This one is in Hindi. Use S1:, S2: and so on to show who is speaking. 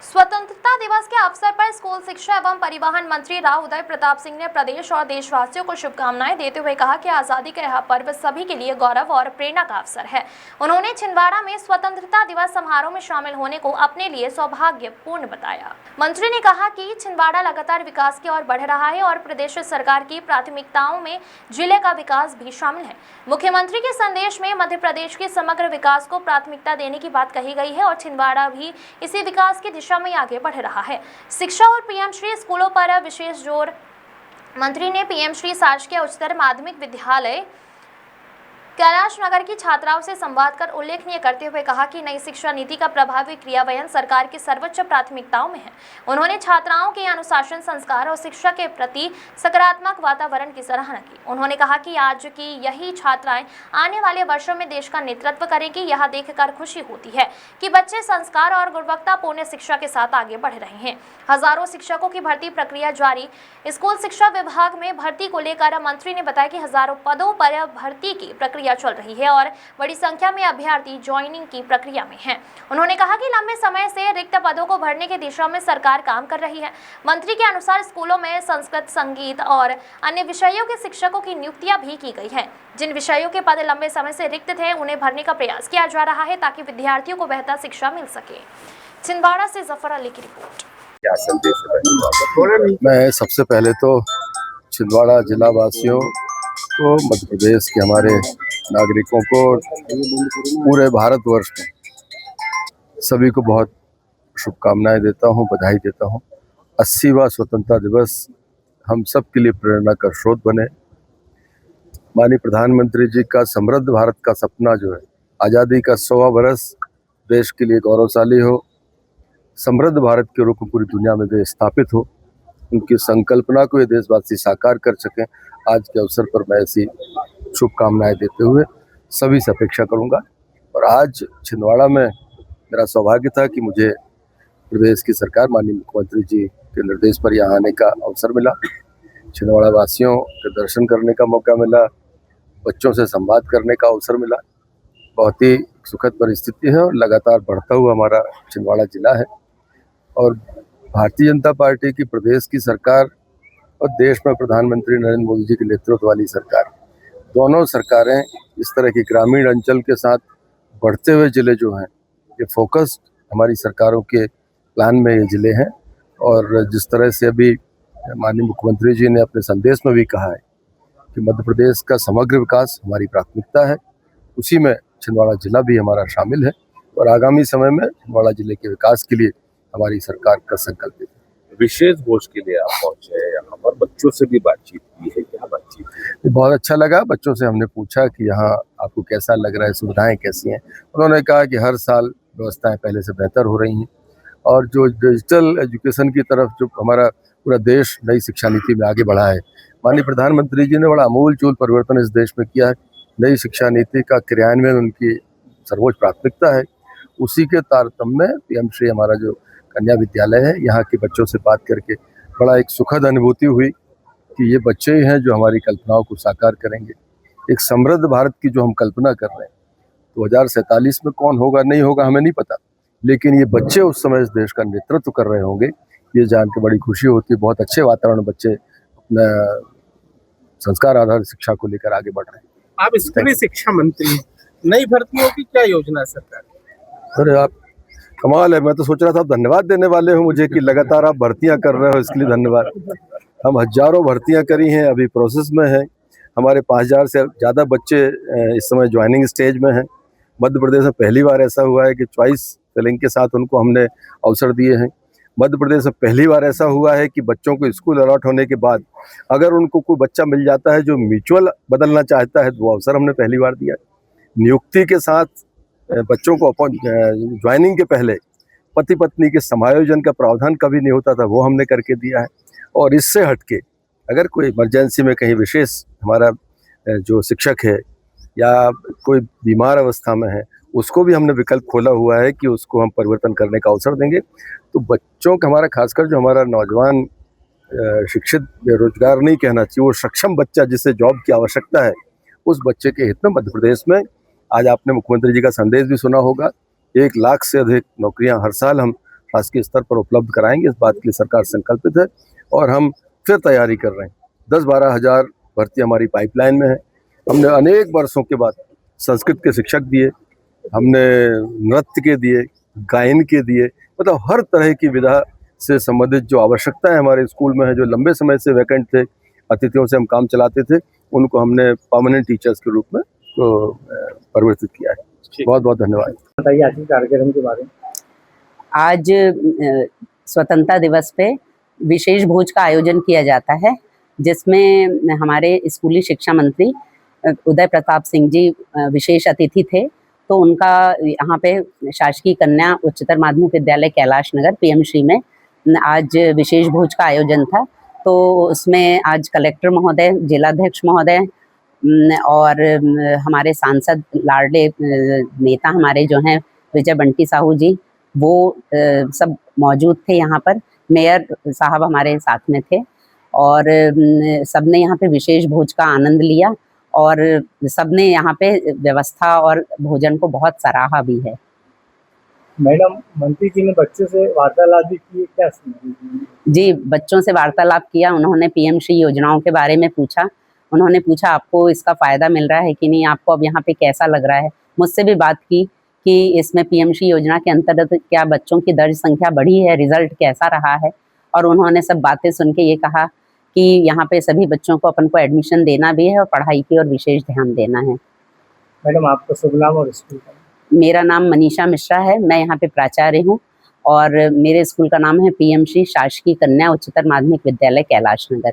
S1: स्वतंत्रता दिवस के अवसर पर स्कूल शिक्षा एवं परिवहन मंत्री राव उदय प्रताप सिंह ने प्रदेश और देशवासियों को शुभकामनाएं देते हुए कहा कि आजादी का यह पर्व सभी के लिए गौरव और प्रेरणा का अवसर है। उन्होंने छिंदवाड़ा में स्वतंत्रता दिवस समारोह में शामिल होने को अपने लिए सौभाग्यपूर्ण बताया। मंत्री ने कहा कि छिंदवाड़ा लगातार विकास की ओर बढ़ रहा है और प्रदेश सरकार की प्राथमिकताओं में जिले का विकास भी शामिल है। मुख्यमंत्री के संदेश में मध्य प्रदेश के समग्र विकास को प्राथमिकता देने की बात कही गई है और छिंदवाड़ा भी इसी विकास की दिशा में आगे बढ़ रहा है। शिक्षा और पीएम श्री स्कूलों पर विशेष जोर। मंत्री ने पीएम श्री शासकीय उच्चतर माध्यमिक विद्यालय कैलाश नगर की छात्राओं से संवाद कर उल्लेखनीय करते हुए कहा कि नई शिक्षा नीति का प्रभावी क्रियान्वयन सरकार की सर्वोच्च प्राथमिकताओं में है। उन्होंने छात्राओं के अनुशासन, संस्कार और शिक्षा के प्रति सकारात्मक वातावरण की सराहना की। उन्होंने कहा कि आज की यही छात्राएं आने वाले वर्षों में देश का नेतृत्व करेंगी। यह देखकर खुशी होती है कि बच्चे संस्कार और गुणवत्तापूर्ण शिक्षा के साथ आगे बढ़ रहे हैं। हजारों शिक्षकों की भर्ती प्रक्रिया जारी। स्कूल शिक्षा विभाग में भर्ती को लेकर मंत्री ने बताया कि हजारों पदों पर भर्ती की प्रक्रिया चल रही है और बड़ी संख्या में अभ्यर्थी ज्वाइनिंग की प्रक्रिया में हैं। उन्होंने कहा कि लंबे समय से रिक्त पदों को भरने की दिशा में सरकार काम कर रही है। मंत्री के अनुसार स्कूलों में संस्कृत, संगीत और अन्य विषयों के शिक्षकों की नियुक्तियां भी की गई हैं। जिन विषयों के पद लंबे समय से रिक्त थे उन्हें भरने का प्रयास किया जा रहा है ताकि विद्यार्थियों को बेहतर शिक्षा मिल सके। छिंदवाड़ा से जफर अली की रिपोर्ट।
S2: क्या संदेश है? मैं सबसे पहले तो छिंदवाड़ा जिला वासियों को, मध्य प्रदेश के हमारे नागरिकों को, पूरे भारतवर्ष में सभी को बहुत शुभकामनाएं देता हूं, बधाई देता हूं। 80वां स्वतंत्रता दिवस हम सब के लिए प्रेरणा का स्रोत बने। माननीय प्रधानमंत्री जी का समृद्ध भारत का सपना जो है, आज़ादी का 100वां वर्ष देश के लिए गौरवशाली हो, समृद्ध भारत के रूप में पूरी दुनिया में देश स्थापित हो, उनकी संकल्पना को ये देशवासी साकार कर सकें। आज के अवसर पर मैं ऐसी शुभकामनाएं देते हुए सभी से अपेक्षा करूंगा। और आज छिंदवाड़ा में मेरा सौभाग्य था कि मुझे प्रदेश की सरकार, माननीय मुख्यमंत्री जी के निर्देश पर यहाँ आने का अवसर मिला। छिंदवाड़ा वासियों के दर्शन करने का मौका मिला, बच्चों से संवाद करने का अवसर मिला। बहुत ही सुखद परिस्थिति है और लगातार बढ़ता हुआ हमारा छिंदवाड़ा जिला है। और भारतीय जनता पार्टी की प्रदेश की सरकार और देश में प्रधानमंत्री नरेंद्र मोदी जी के नेतृत्व वाली सरकार, दोनों सरकारें इस तरह की ग्रामीण अंचल के साथ बढ़ते हुए जिले जो हैं, ये फोकस्ड हमारी सरकारों के प्लान में ये जिले हैं। और जिस तरह से अभी माननीय मुख्यमंत्री जी ने अपने संदेश में भी कहा है कि मध्य प्रदेश का समग्र विकास हमारी प्राथमिकता है, उसी में छिंदवाड़ा जिला भी हमारा शामिल है। और आगामी समय में छिंदवाड़ा जिले के विकास के लिए हमारी सरकार का संकल्प है।
S3: विशेष भोज के लिए आप पहुंचे यहाँ पर, बच्चों से भी बातचीत की है, क्या बातचीत की?
S2: बहुत अच्छा लगा। बच्चों से हमने पूछा कि यहाँ आपको कैसा लग रहा है, सुविधाएं कैसी हैं। उन्होंने कहा कि हर साल व्यवस्थाएं पहले से बेहतर हो रही हैं और जो डिजिटल एजुकेशन की तरफ जो हमारा पूरा देश नई शिक्षा नीति में आगे बढ़ा है, माननीय प्रधानमंत्री जी ने बड़ा आमूलचूल परिवर्तन इस देश में किया है। नई शिक्षा नीति का क्रियान्वयन उनकी सर्वोच्च प्राथमिकता है। उसी के तारतम्य में पीएम श्री हमारा जो कन्या विद्यालय है, यहाँ के बच्चों से बात करके बड़ा एक सुखद अनुभूति हुई कि ये बच्चे ही हैं जो हमारी कल्पनाओं को साकार करेंगे। एक समृद्ध भारत की जो हम कल्पना कर रहे हैं, 2047 में कौन होगा नहीं होगा हमें नहीं पता, लेकिन ये बच्चे उस समय इस देश का नेतृत्व कर रहे होंगे, ये जान के बड़ी खुशी होती है। बहुत अच्छे वातावरण में बच्चे अपना संस्कार आधारित शिक्षा को लेकर आगे बढ़ रहे हैं।
S4: आप स्कूली शिक्षा मंत्री हैं, नई भर्तियों की क्या योजना है सरकार?
S2: अरे आप कमाल है, मैं तो सोच रहा था आप धन्यवाद देने वाले हो मुझे कि लगातार आप भर्तियां कर रहे हो, इसके लिए धन्यवाद। हम हजारों भर्तियां करी हैं, अभी प्रोसेस में है। हमारे 5000 से ज़्यादा बच्चे इस समय ज्वाइनिंग स्टेज में हैं। मध्य प्रदेश में पहली बार ऐसा हुआ है कि चॉइस फिलिंग के साथ उनको हमने अवसर दिए हैं। मध्य प्रदेश में पहली बार ऐसा हुआ है कि बच्चों को स्कूल अलॉट होने के बाद अगर उनको कोई बच्चा मिल जाता है जो म्यूचुअल बदलना चाहता है, तो वो अवसर हमने पहली बार दिया। नियुक्ति के साथ बच्चों को ज्वाइनिंग के पहले पति पत्नी के समायोजन का प्रावधान कभी नहीं होता था, वो हमने करके दिया है। और इससे हटके अगर कोई इमरजेंसी में कहीं विशेष हमारा जो शिक्षक है या कोई बीमार अवस्था में है, उसको भी हमने विकल्प खोला हुआ है कि उसको हम परिवर्तन करने का अवसर देंगे। तो बच्चों का हमारा, खासकर जो हमारा नौजवान शिक्षित, बेरोजगार नहीं कहना चाहिए, वो सक्षम बच्चा जिसे जॉब की आवश्यकता है, उस बच्चे के हित में मध्य प्रदेश में आज आपने मुख्यमंत्री जी का संदेश भी सुना होगा, 1 लाख से अधिक नौकरियां हर साल हम शासकीय स्तर पर उपलब्ध कराएंगे, इस बात के लिए सरकार संकल्पित है और हम फिर तैयारी कर रहे हैं। 10-12 हज़ार भर्ती हमारी पाइपलाइन में है। हमने अनेक वर्षों के बाद संस्कृत के शिक्षक दिए, हमने नृत्य के दिए, गायन के दिए, मतलब हर तरह की विधा से संबंधित जो आवश्यकताएं हमारे स्कूल में है, जो लंबे समय से वैकेंट थे, अतिथियों से हम काम चलाते थे, उनको हमने परमानेंट टीचर्स के रूप में तो परिवर्तित किया है। बहुत बहुत धन्यवाद।
S4: बताइए आज के कार्यक्रम के बारे में।
S5: आज स्वतंत्रता दिवस पे विशेष भोज का आयोजन किया जाता है, जिसमें हमारे स्कूली शिक्षा मंत्री उदय प्रताप सिंह जी विशेष अतिथि थे। तो उनका यहाँ पे शासकीय कन्या उच्चतर माध्यमिक विद्यालय कैलाश नगर पीएमसी में आज विशेष भोज का आयोजन था। तो उसमें आज कलेक्टर महोदय, जिलाध्यक्ष महोदय और हमारे सांसद लाडले नेता हमारे जो हैं विजय बंटी साहू जी, वो सब मौजूद थे यहाँ पर। मेयर साहब हमारे साथ में थे और सबने यहाँ पे विशेष भोज का आनंद लिया और सबने यहाँ पे व्यवस्था और भोजन को बहुत सराहा भी है।
S4: मैडम, मंत्री जी ने बच्चों से वार्तालाप भी की, क्या सुना?
S5: जी, बच्चों से वार्तालाप किया। उन्होंने पीएमसी योजनाओं के बारे में पूछा। उन्होंने पूछा आपको इसका फ़ायदा मिल रहा है कि नहीं, आपको अब यहाँ पे कैसा लग रहा है। मुझसे भी बात की कि इसमें पीएमसी योजना के अंतर्गत क्या बच्चों की दर्ज संख्या बढ़ी है, रिजल्ट कैसा रहा है। और उन्होंने सब बातें सुन के ये कहा कि यहाँ पे सभी बच्चों को अपन को एडमिशन देना भी है और पढ़ाई की ओर विशेष ध्यान देना है।
S4: मैडम, आपका शुभ नाम और स्कूल का?
S5: मेरा नाम मनीषा मिश्रा है, मैं यहाँ पे प्राचार्य हूँ और मेरे स्कूल का नाम है पीएमसी शासकीय कन्या उच्चतर माध्यमिक विद्यालय कैलाश नगर।